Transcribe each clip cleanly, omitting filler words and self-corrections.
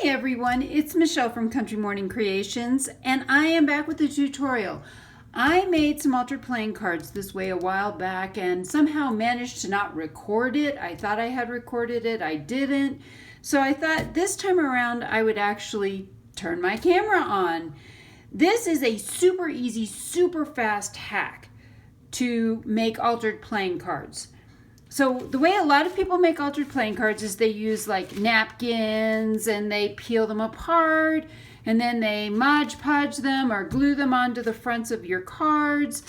Hi everyone, it's Michelle from Country Morning Creations, and I am back with a tutorial. I made some altered playing cards this way a while back and somehow managed to not record it. I thought I had recorded it, I didn't. So I thought this time around I would actually turn my camera on. This is a super easy, super fast hack to make altered playing cards. So the way a lot of people make altered playing cards is they use like napkins and they peel them apart and then they Mod Podge them or glue them onto the fronts of your cards.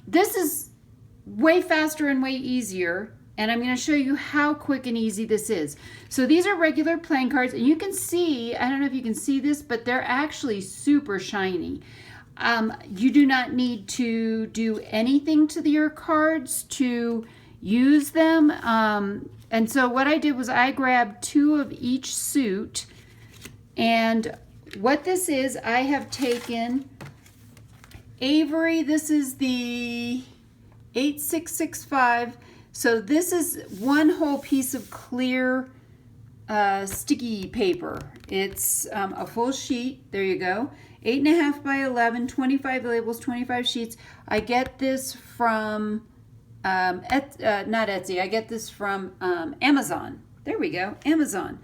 This is way faster and way easier, and I'm going to show you how quick and easy this is. So these are regular playing cards, and you can see, I don't know if you can see this, but they're actually super shiny. You do not need to do anything to your cards to use them. And so what I did was I grabbed 2 of each suit, and what this is, I have taken Avery, this is the 8665, so this is one whole piece of clear sticky paper. It's a full sheet, there you go, 8.5 by 11, 25 labels, 25 sheets. I get this from not Etsy, I get this from Amazon. There we go, Amazon.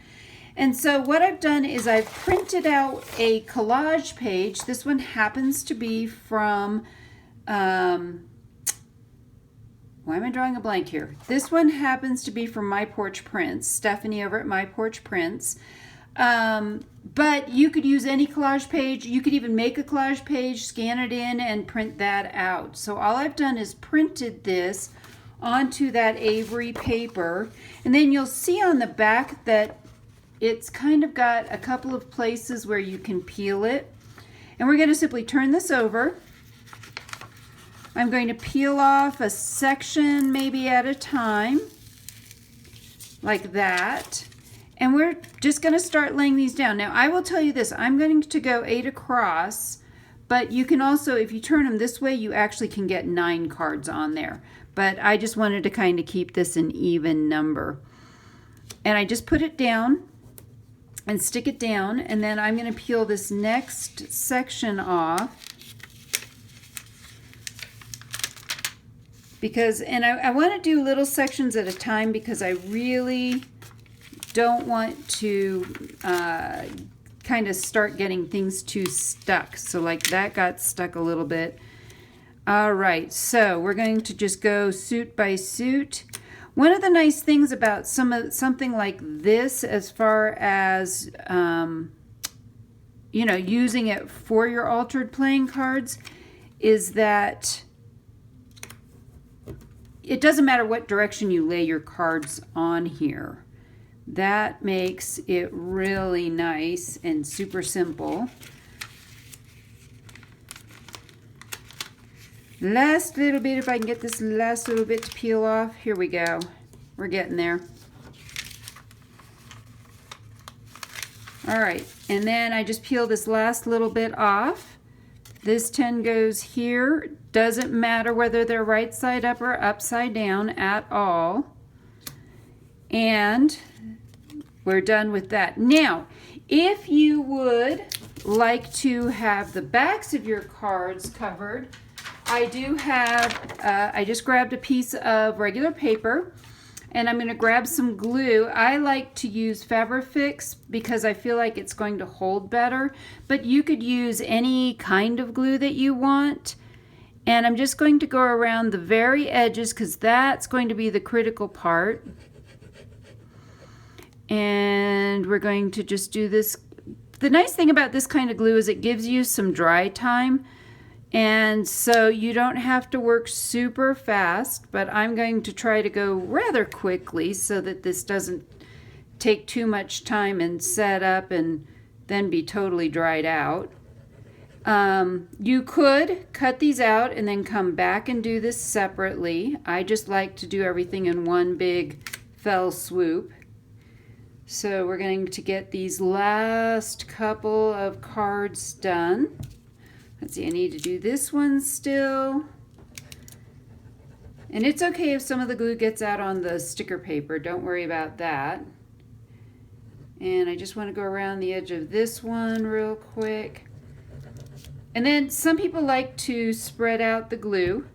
And so what I've done is I've printed out a collage page. This one happens to be from, why am I drawing a blank here? This one happens to be from My Porch Prints, Stephanie over at My Porch Prints. But you could use any collage page. You could even make a collage page, scan it in, and print that out. So all I've done is printed this onto that Avery paper. And then you'll see on the back that it's kind of got a couple of places where you can peel it. And we're going to simply turn this over. I'm going to peel off a section maybe at a time, like that. And we're just going to start laying these down. Now, I will tell you this. I'm going to go 8 across, but you can also, if you turn them this way, you actually can get 9 cards on there. But I just wanted to kind of keep this an even number. And I just put it down and stick it down, and then I'm going to peel this next section off. Because, and I want to do little sections at a time because I really don't want to kind of start getting things too stuck. So like that got stuck a little bit. All right, so we're going to just go suit by suit. One of the nice things about something like this, as far as you know, using it for your altered playing cards, is that it doesn't matter what direction you lay your cards on here. That makes it really nice and super simple. Last little bit, if I can get this last little bit to peel off. Here we go. We're getting there. All right, and then I just peel this last little bit off. This 10 goes here. Doesn't matter whether they're right side up or upside down at all. And we're done with that. Now, if you would like to have the backs of your cards covered, I do have, I just grabbed a piece of regular paper, and I'm going to grab some glue. I like to use Fabrifix because I feel like it's going to hold better, but you could use any kind of glue that you want. And I'm just going to go around the very edges because that's going to be the critical part. And we're going to just do this. The nice thing about this kind of glue is it gives you some dry time. And so you don't have to work super fast, but I'm going to try to go rather quickly so that this doesn't take too much time and set up and then be totally dried out. You could cut these out and then come back and do this separately. I just like to do everything in one big fell swoop. So we're going to get these last couple of cards done. Let's see, I need to do this one still. And it's okay if some of the glue gets out on the sticker paper. Don't worry about that. And I just want to go around the edge of this one real quick. And then some people like to spread out the glue.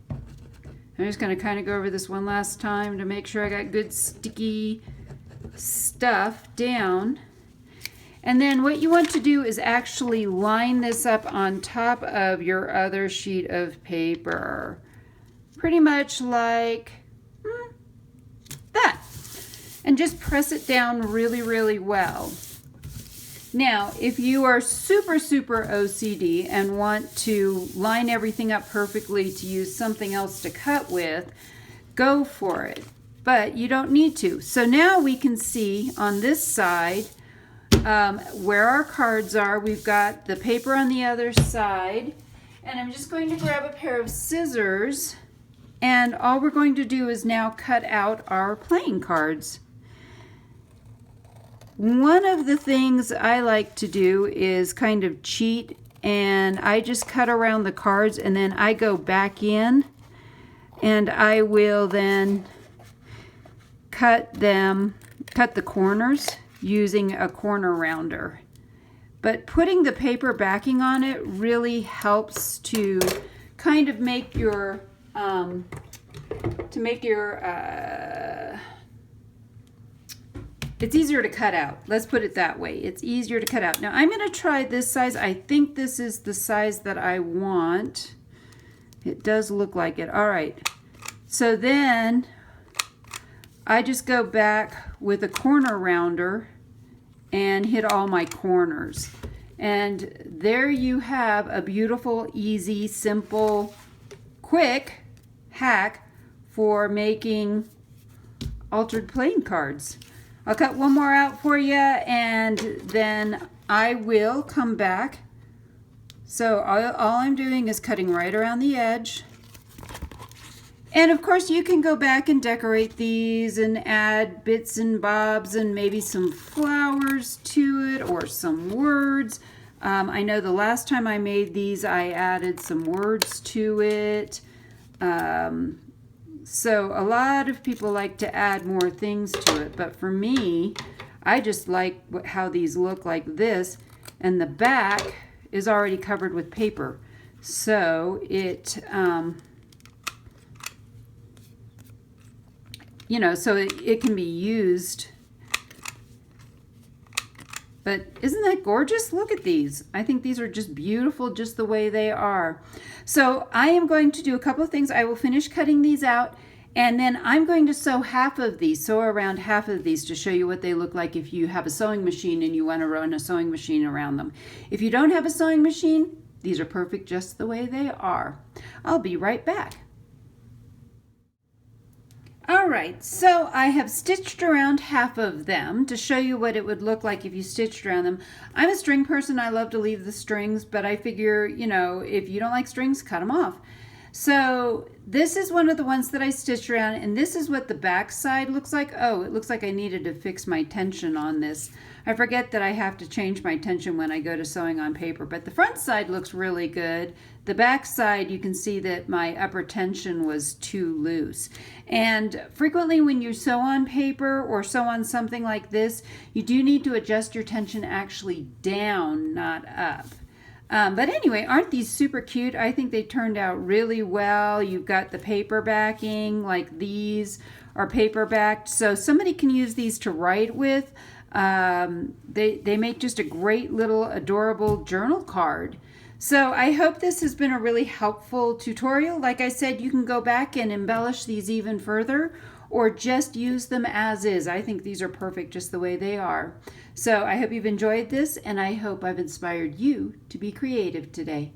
I'm just going to kind of go over this one last time to make sure I got good sticky stuff down. And then what you want to do is actually line this up on top of your other sheet of paper. Pretty much like that. And just press it down really, really well. Now, if you are super, super OCD and want to line everything up perfectly to use something else to cut with, go for it. But you don't need to. So now we can see on this side where our cards are. We've got the paper on the other side. And I'm just going to grab a pair of scissors. And all we're going to do is now cut out our playing cards. One of the things I like to do is kind of cheat, and I just cut around the cards and then I go back in and I will then cut the corners using a corner rounder. But putting the paper backing on it really helps to kind of make your it's easier to cut out. Let's put it that way. It's easier to cut out. Now I'm going to try this size. I think this is the size that I want. It does look like it. All right. So then I just go back with a corner rounder and hit all my corners. And there you have a beautiful, easy, simple, quick hack for making altered playing cards. I'll cut one more out for you and then I will come back. So all I'm doing is cutting right around the edge. And of course you can go back and decorate these and add bits and bobs and maybe some flowers to it or some words. I know the last time I made these I added some words to it. So a lot of people like to add more things to it, but for me, I just like how these look like this, and the back is already covered with paper. So it, you know, so it can be used. But isn't that gorgeous? Look at these. I think these are just beautiful just the way they are. So I am going to do a couple of things. I will finish cutting these out and then I'm going to sew around half of these to show you what they look like if you have a sewing machine and you want to run a sewing machine around them. If you don't have a sewing machine, these are perfect just the way they are. I'll be right back. Alright, so I have stitched around half of them to show you what it would look like if you stitched around them. I'm a string person, I love to leave the strings, but I figure, you know, if you don't like strings, cut them off. So this is one of the ones that I stitched around, and this is what the back side looks like. Oh, it looks like I needed to fix my tension on this. I forget that I have to change my tension when I go to sewing on paper, but the front side looks really good. The back side, you can see that my upper tension was too loose. And frequently when you sew on paper or sew on something like this, you do need to adjust your tension actually down, not up. But anyway, aren't these super cute? I think they turned out really well. You've got the paper backing, like these are paper backed, so somebody can use these to write with. They make just a great little adorable journal card. So I hope this has been a really helpful tutorial. Like I said, you can go back and embellish these even further or just use them as is. I think these are perfect just the way they are. So I hope you've enjoyed this, and I hope I've inspired you to be creative today.